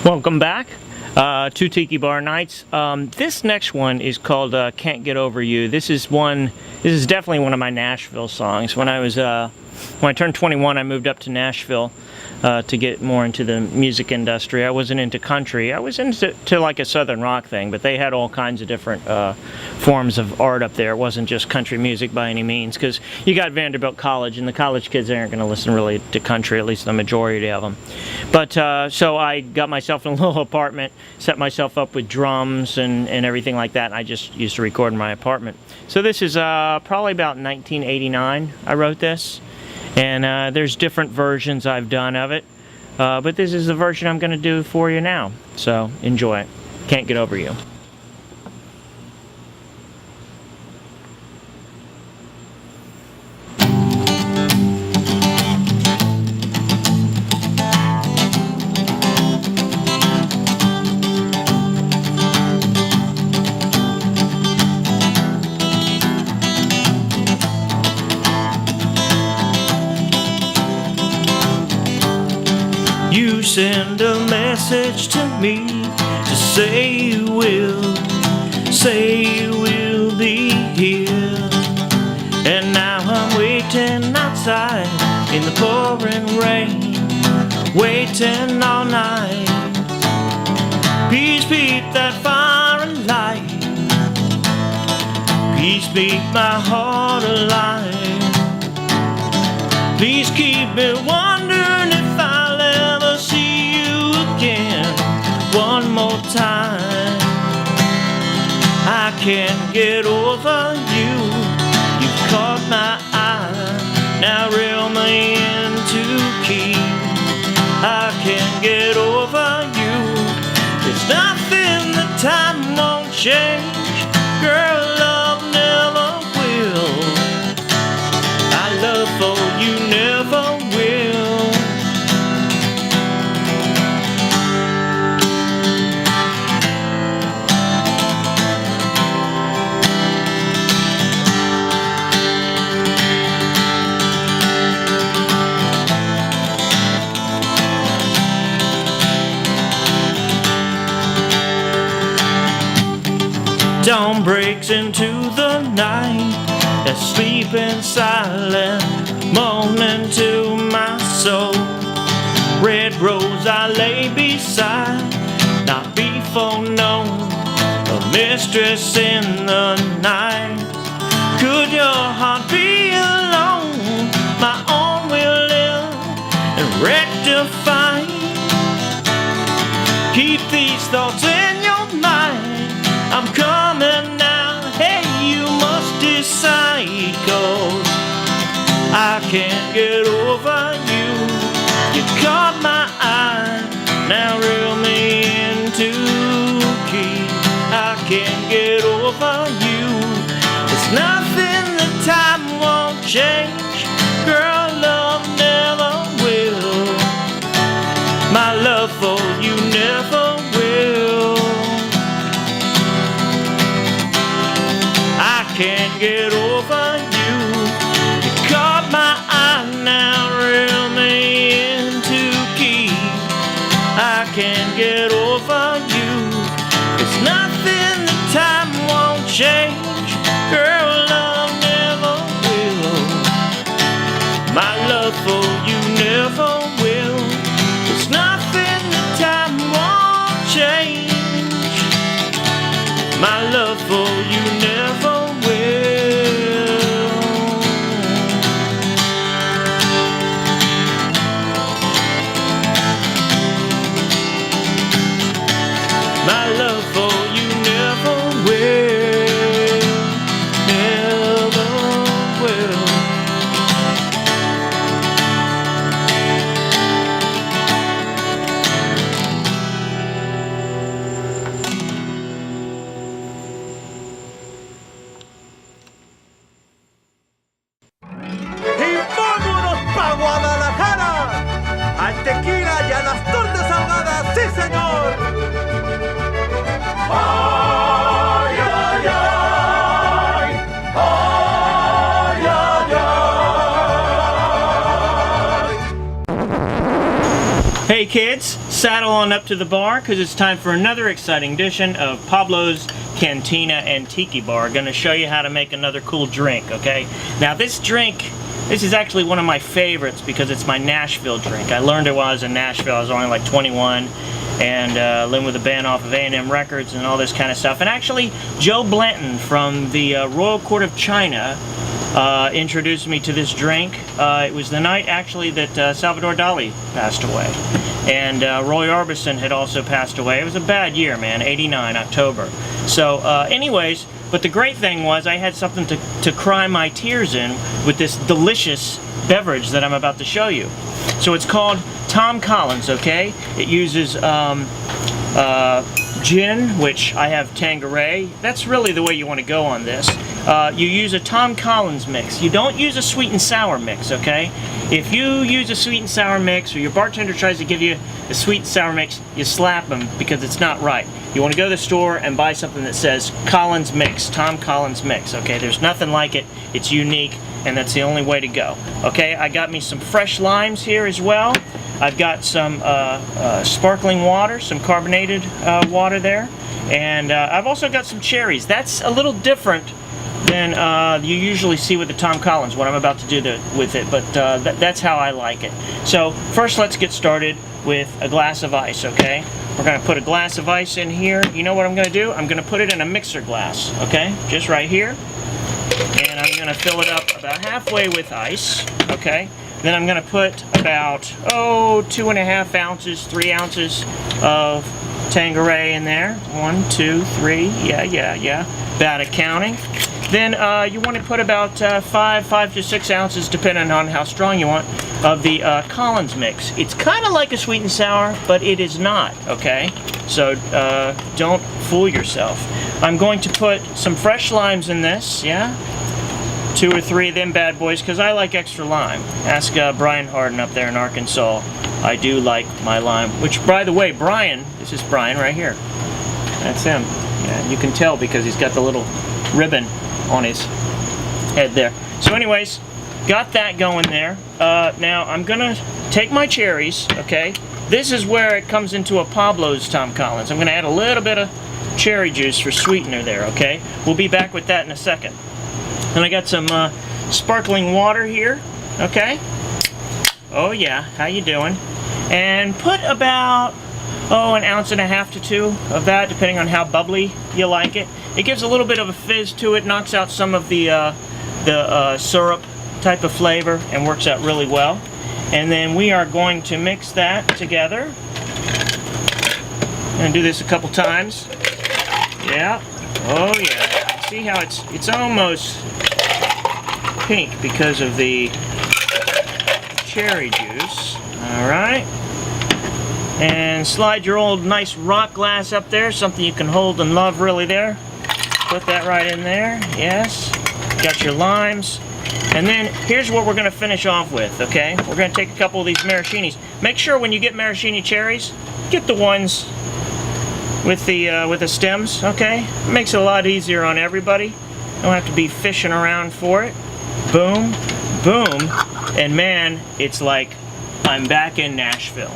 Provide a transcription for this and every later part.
Welcome back to Tiki Bar Nights. This next one is called Can't Get Over You. This is definitely one of my Nashville songs. When I turned 21, I moved up to Nashville to get more into the music industry. I wasn't into country. I was into like a southern rock thing, but they had all kinds of different forms of art up there. It wasn't just country music by any means, because you got Vanderbilt College, and the college kids aren't going to listen really to country, at least the majority of them. But so I got myself in a little apartment, set myself up with drums and everything like that, and I just used to record in my apartment. So this is probably about 1989 I wrote this. And there's different versions I've done of it, but this is the version I'm going to do for you now. So enjoy it. Can't Get Over You. You send a message to me to say you will be here. And now I'm waiting outside in the pouring rain, waiting all night. Please keep that fire alight, please keep my heart alive. Please keep me wondering if I'll ever see you again one more time. I can't get over you. You've caught my eye, now reel me in TIKI. I can't get over you. There's nothing that time won't change. Girl, love never will. My love for you never will. Dawn breaks into the night, asleep and silent, moaning to my soul. Red rose I lay beside, not before known, a mistress in the night. Could your heart be alone? My own will live and rectify. Keep these thoughts in your mind. I'm coming now, hey, you must decide, 'cause I can't get over you. You caught my eye, now reel me into key. I can't get over you. There's nothing that time won't change. Girl, love never will. My love for you never will. I can't get over you. You caught my eye, now reel me into key. I can't get over you. There's nothing that time won't change. Girl, love never will. My love for you never will. There's nothing that time won't change. My love for you never will. My love for you never will, never will. Y vámonos pa' Guadalajara, al tequila y a las tortas ahogadas, sí señor. Ay, ay, ay, ay, ay, ay. Hey kids, saddle on up to the bar because it's time for another exciting edition of Pablo's Cantina and Tiki Bar. Going to show you how to make another cool drink, okay? Now this drink, this is actually one of my favorites because it's my Nashville drink. I learned it while I was in Nashville. I was only like 21 and living with a band off of A&M Records and all this kind of stuff. And actually, Joe Blanton from the Royal Court of China introduced me to this drink. It was the night actually that Salvador Dali passed away. And Roy Orbison had also passed away. It was a bad year, man, 89, October. So anyways, but the great thing was I had something to cry my tears in with this delicious beverage that I'm about to show you. So it's called Tom Collins, okay? It uses gin, which I have Tanqueray. That's really the way you want to go on this. You use a Tom Collins mix. You don't use a sweet and sour mix, okay? If you use a sweet and sour mix, or your bartender tries to give you a sweet and sour mix, you slap them because it's not right. You want to go to the store and buy something that says Collins mix, Tom Collins mix, okay? There's nothing like it. It's unique, and that's the only way to go. Okay, I got me some fresh limes here as well. I've got some sparkling water, some carbonated water there, and I've also got some cherries. That's a little different than you usually see with the Tom Collins, what I'm about to do with it, but that's how I like it. So first let's get started with a glass of ice, okay? We're going to put a glass of ice in here. You know what I'm going to do? I'm going to put it in a mixer glass, okay? Just right here. And I'm going to fill it up about halfway with ice, okay? Then I'm going to put about, 2.5 ounces, 3 ounces of Tanqueray in there. 1, 2, 3, yeah. Bad at counting. Then you want to put about 5 to 6 ounces, depending on how strong you want, of the Collins mix. It's kind of like a sweet and sour, but it is not, okay? So don't fool yourself. I'm going to put some fresh limes in this, yeah? 2 or 3 of them bad boys, because I like extra lime. Ask Brian Harden up there in Arkansas. I do like my lime. Which, by the way, Brian, this is Brian right here. That's him. Yeah, you can tell because he's got the little ribbon on his head there. So anyways, got that going there. Now I'm gonna take my cherries, okay? This is where it comes into a Pablo's Tom Collins. I'm gonna add a little bit of cherry juice for sweetener there, okay? We'll be back with that in a second. And I got some sparkling water here, okay? Oh yeah, how you doing? And put about, 1.5 ounces to 2 of that, depending on how bubbly you like it. It gives a little bit of a fizz to it, knocks out some of the syrup type of flavor, and works out really well. And then we are going to mix that together. I'm gonna do this a couple times. Yeah. Oh yeah. See how it's almost pink because of the cherry juice. All right. And slide your old nice rock glass up there, something you can hold and love really there. Put that right in there, yes. Got your limes. And then here's what we're gonna finish off with, okay? We're gonna take a couple of these maraschinis. Make sure when you get maraschino cherries, get the ones with the stems, okay? It makes it a lot easier on everybody. Don't have to be fishing around for it. Boom, boom, and man, it's like I'm back in Nashville.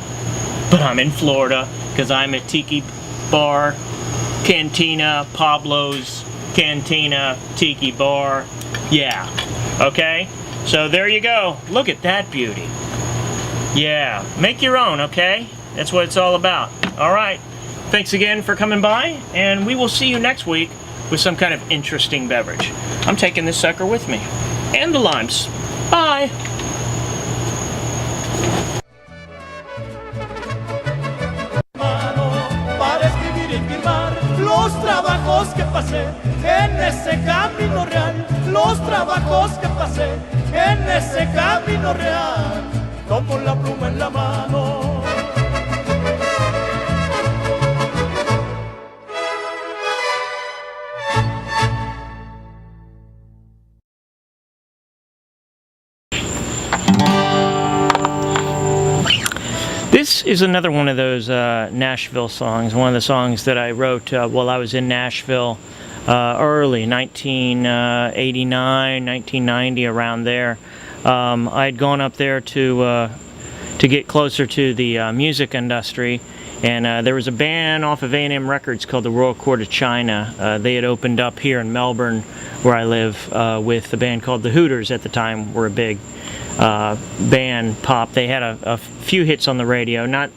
But I'm in Florida because I'm at Tiki Bar, Cantina, Pablo's Cantina, Tiki Bar. Yeah, okay? So there you go. Look at that beauty. Yeah, make your own, okay? That's what it's all about. All right, thanks again for coming by, and we will see you next week with some kind of interesting beverage. I'm taking this sucker with me. And the limes. Bye. Los trabajos que pasé en ese camino real, los trabajos que pasé en ese camino real, como la pluma en la mano. This is another one of those Nashville songs, one of the songs that I wrote while I was in Nashville early, 1989, 1990, around there. I had gone up there to get closer to the music industry, And there was a band off of A&M Records called the Royal Court of China. They had opened up here in Melbourne, where I live, with a band called the Hooters at the time. Were a big band, pop. They had a few hits on the radio, not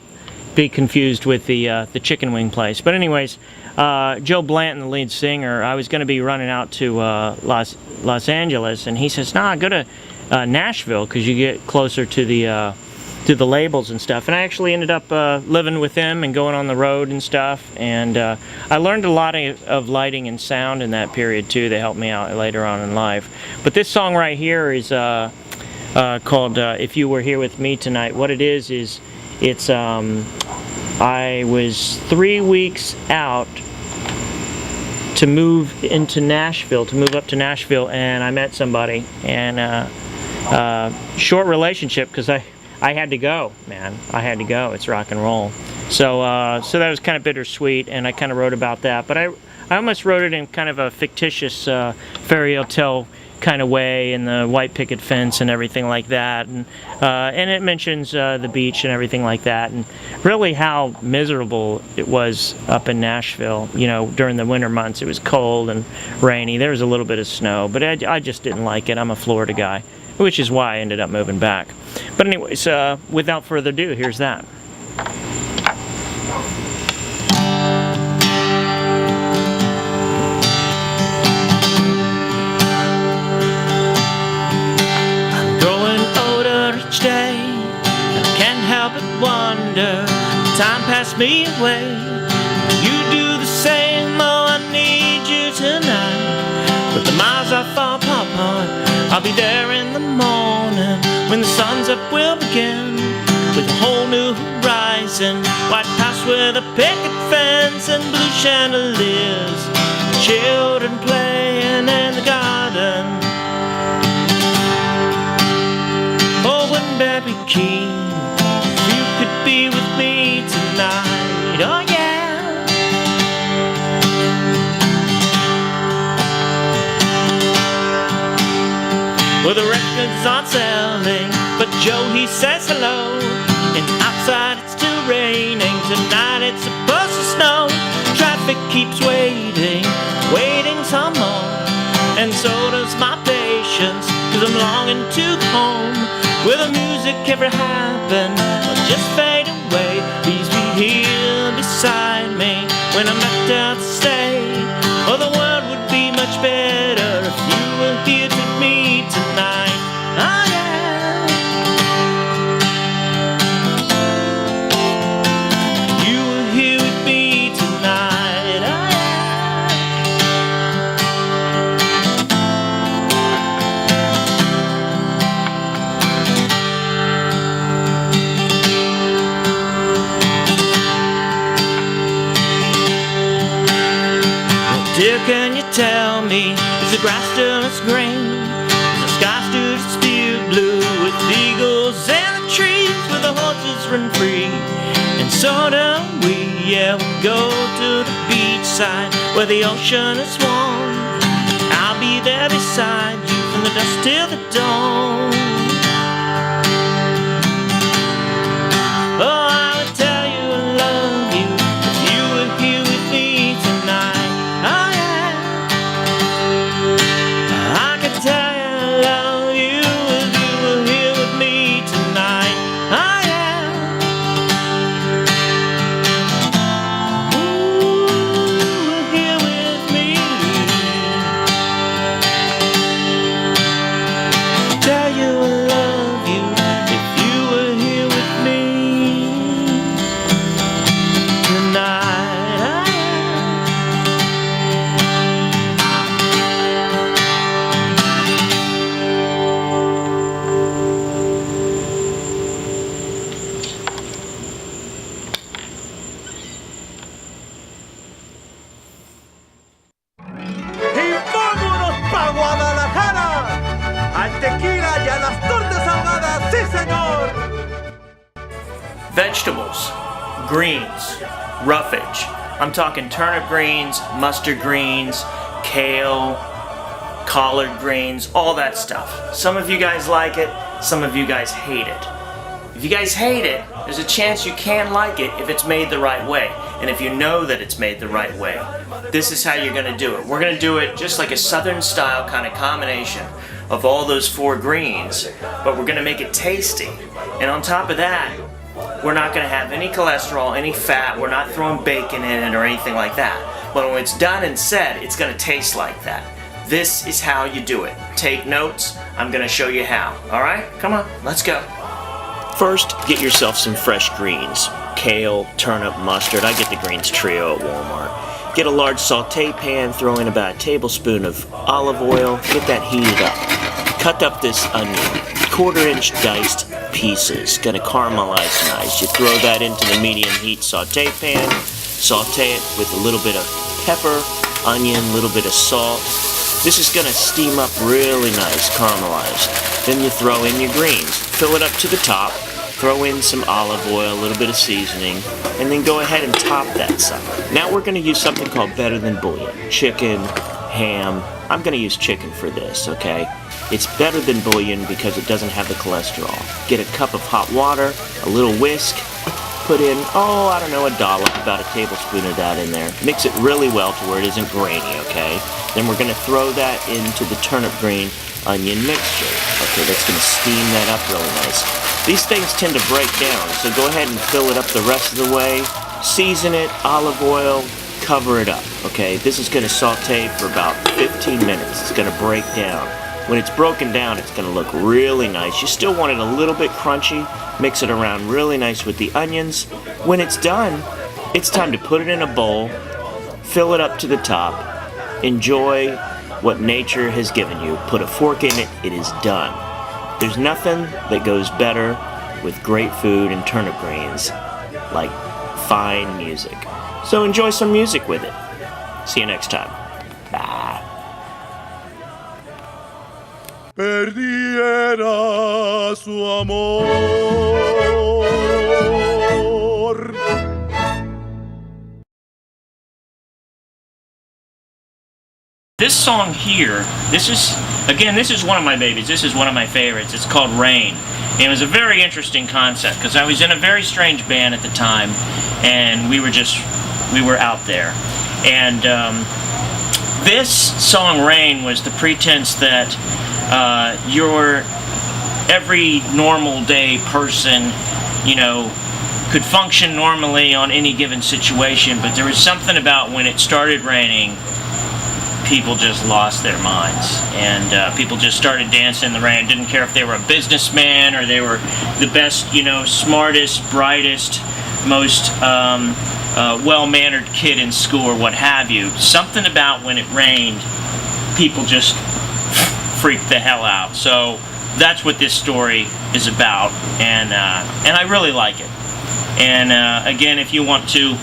be confused with the chicken wing place. But anyways, Joe Blanton, the lead singer, I was going to be running out to Los Angeles, and he says, "Nah, go to Nashville because you get closer to the labels and stuff." And I actually ended up living with them and going on the road and stuff. And I learned a lot of lighting and sound in that period too. They helped me out later on in life. But this song right here is called "If You Were Here With Me Tonight." What it is it's I was 3 weeks out to move into Nashville, to move up to Nashville, and I met somebody, and short relationship because I had to go, man. I had to go. It's rock and roll. So that was kind of bittersweet, and I kind of wrote about that. But I almost wrote it in kind of a fictitious fairy tale kind of way, in the white picket fence and everything like that, and it mentions the beach and everything like that, and really how miserable it was up in Nashville. You know, during the winter months, it was cold and rainy. There was a little bit of snow, but I just didn't like it. I'm a Florida guy, which is why I ended up moving back. But anyways, without further ado, here's that. Each day, and I can't help but wonder, time passed me away. You do the same, oh, I need you tonight. But the miles are far apart, I'll be there in the morning. When the sun's up, we'll begin with a whole new horizon. White house with a picket fence and blue chandeliers, children playing in the garden. Oh, wouldn't that be keen if you could be with me tonight? Oh, yeah. Well, the records aren't selling, but Joe, he says hello. And outside it's still raining. Tonight it's supposed to snow. Traffic keeps waiting some more. And so does my patience, 'cause I'm longing to go home. Will the music ever happen or just fade away? Please be here beside me when I'm left out to stay. Oh, the world would be much better if you were here with me tonight. Oh, yeah. You were here with me tonight. Oh, yeah. Dear, can you tell me, is the grass still as green? Is the sky still still blue with the eagles and the trees where the horses run free? And so do we, yeah, we go to the beach side where the ocean is warm. I'll be there beside you from the dusk till the dawn. Oh, I would tell you I love you if you were here with me tonight. Oh, yeah. I could tell you I love you if you were here with me tonight. Oh, yeah. Ooh, here with me. Tell you I love you if you were here with me tonight. Oh, yeah. Y vámonos pa' Guadalajara, al tequila y a las tortas ahogadas, sí señor. Vegetables, greens, roughage. I'm talking turnip greens, mustard greens, kale, collard greens, all that stuff. Some of you guys like it, some of you guys hate it. If you guys hate it, there's a chance you can like it if it's made the right way. And if you know that it's made the right way, this is how you're going to do it. We're going to do it just like a Southern style kind of combination of all those 4 greens, but we're going to make it tasty. And on top of that, we're not going to have any cholesterol, any fat. We're not throwing bacon in it or anything like that. But when it's done and said, it's going to taste like that. This is how you do it. Take notes. I'm going to show you how. All right? Come on. Let's go. First, get yourself some fresh greens. Kale, turnip, mustard. I get the greens trio at Walmart. Get a large saute pan, throw in about a tablespoon of olive oil. Get that heated up. Cut up this onion, 1/4-inch diced pieces. Gonna caramelize nice. You throw that into the medium heat saute pan. Saute it with a little bit of pepper, onion, a little bit of salt. This is gonna steam up really nice, caramelized. Then you throw in your greens. Fill it up to the top. Throw in some olive oil, a little bit of seasoning, and then go ahead and top that sucker. Now we're gonna use something called Better Than Bouillon. Chicken, ham. I'm gonna use chicken for this, okay? It's better than bouillon because it doesn't have the cholesterol. Get a cup of hot water, a little whisk, put in, I don't know, a dollop, about a tablespoon of that in there. Mix it really well to where it isn't grainy, okay? Then we're gonna throw that into the turnip green onion mixture. Okay, that's gonna steam that up really nice. These things tend to break down, so go ahead and fill it up the rest of the way. Season it, olive oil, cover it up, okay? This is gonna saute for about 15 minutes. It's gonna break down. When it's broken down, it's gonna look really nice. You still want it a little bit crunchy. Mix it around really nice with the onions. When it's done, it's time to put it in a bowl, fill it up to the top, enjoy what nature has given you. Put a fork in it, it is done. There's nothing that goes better with great food and turnip greens like fine music. So enjoy some music with it. See you next time. Bye. Perdiera su amor. This song here, this is one of my babies. This is one of my favorites. It's called Rain. And it was a very interesting concept because I was in a very strange band at the time, and we were out there. And this song Rain was the pretense that your every normal day person, could function normally on any given situation, but there was something about when it started raining, people just lost their minds, and people just started dancing in the rain. Didn't care if they were a businessman or they were the best, smartest, brightest, most well-mannered kid in school or what have you. Something about when it rained, people just freaked the hell out. So that's what this story is about, and I really like it. And again, if you want to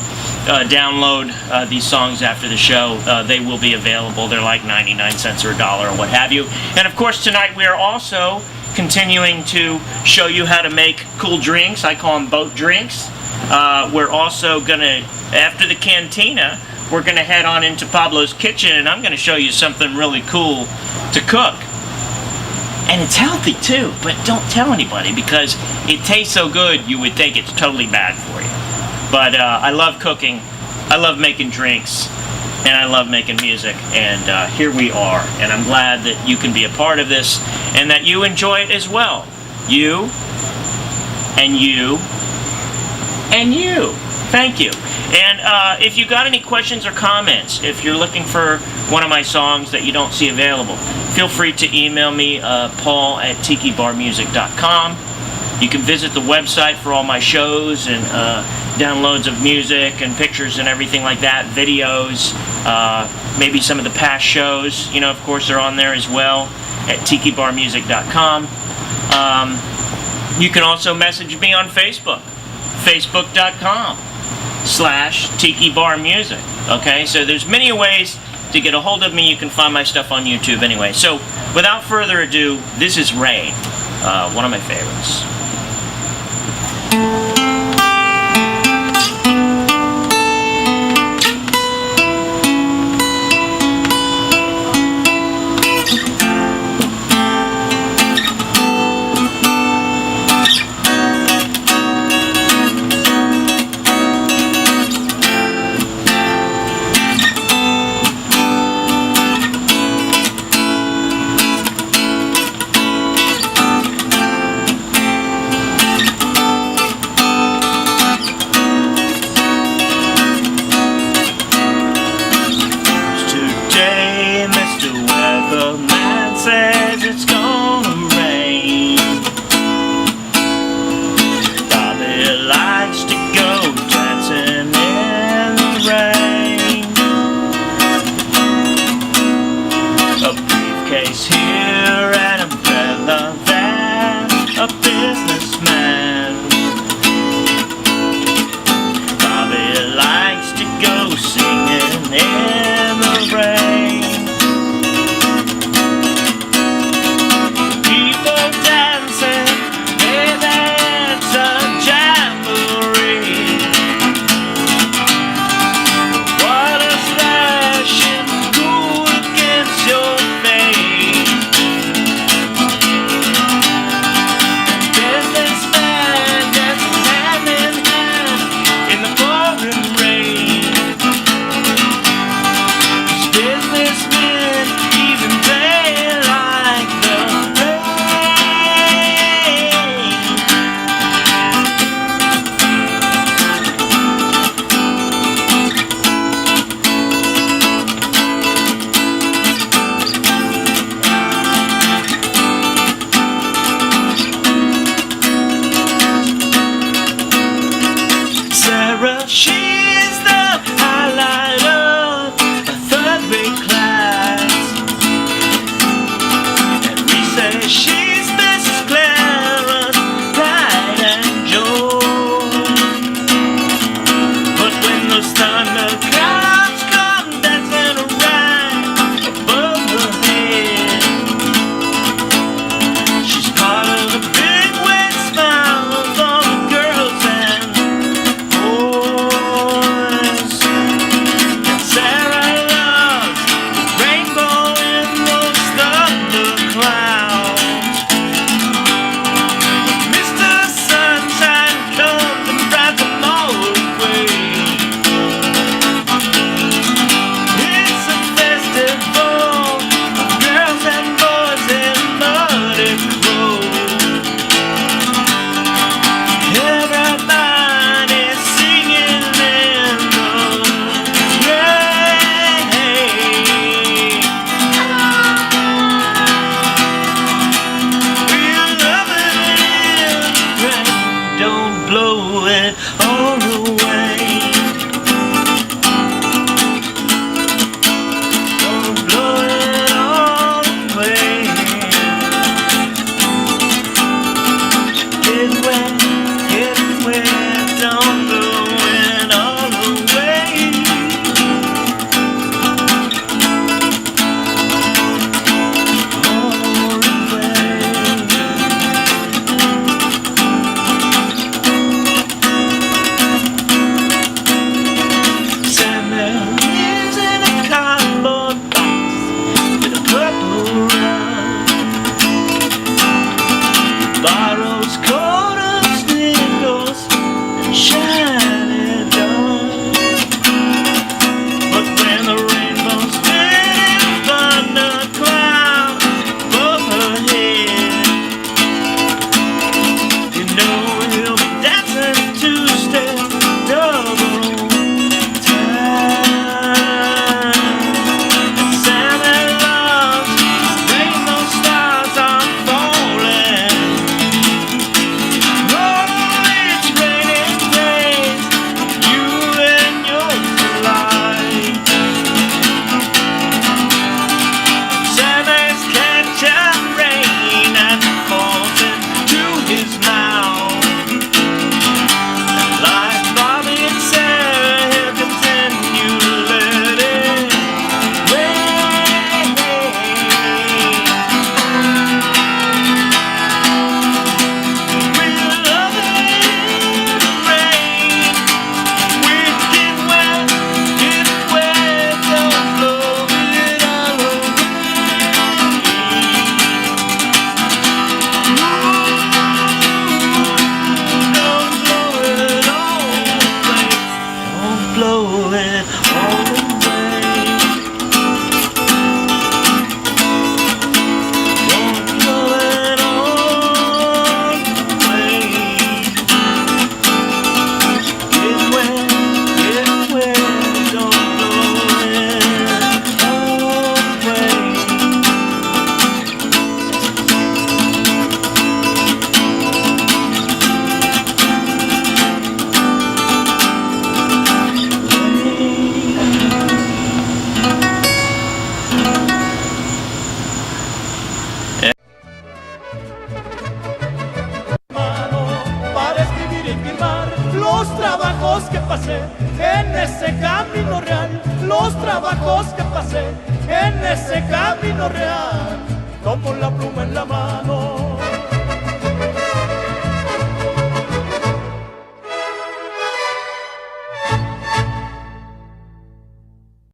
download these songs after the show, they will be available. They're like 99 cents or $1 or what have you. And of course, tonight we are also continuing to show you how to make cool drinks. I call them boat drinks. We're also gonna, after the cantina, we're gonna head on into Pablo's kitchen, and I'm gonna show you something really cool to cook. And it's healthy too, but don't tell anybody because it tastes so good you would think it's totally bad for you. But I love cooking, I love making drinks, and I love making music, and here we are. And I'm glad that you can be a part of this and that you enjoy it as well. You, and you, and you. Thank you. And if you got any questions or comments, if you're looking for one of my songs that you don't see available, feel free to email me, paul@tikibarmusic.com. You can visit the website for all my shows and downloads of music and pictures and everything like that, videos, maybe some of the past shows, of course, are on there as well at tikibarmusic.com. You can also message me on Facebook, facebook.com/tikibarmusic. Okay, so there's many ways to get a hold of me. You can find my stuff on YouTube anyway. So without further ado, this is Rain, one of my favorites. wear an umbrella than a businessman. Bobby likes to go singing in the rain. People dancing, baby, it's a jamboree. Water splashing cool against your face. los trabajos que pasé en ese camino real, los trabajos que pasé en ese camino real, tomo la pluma en la mano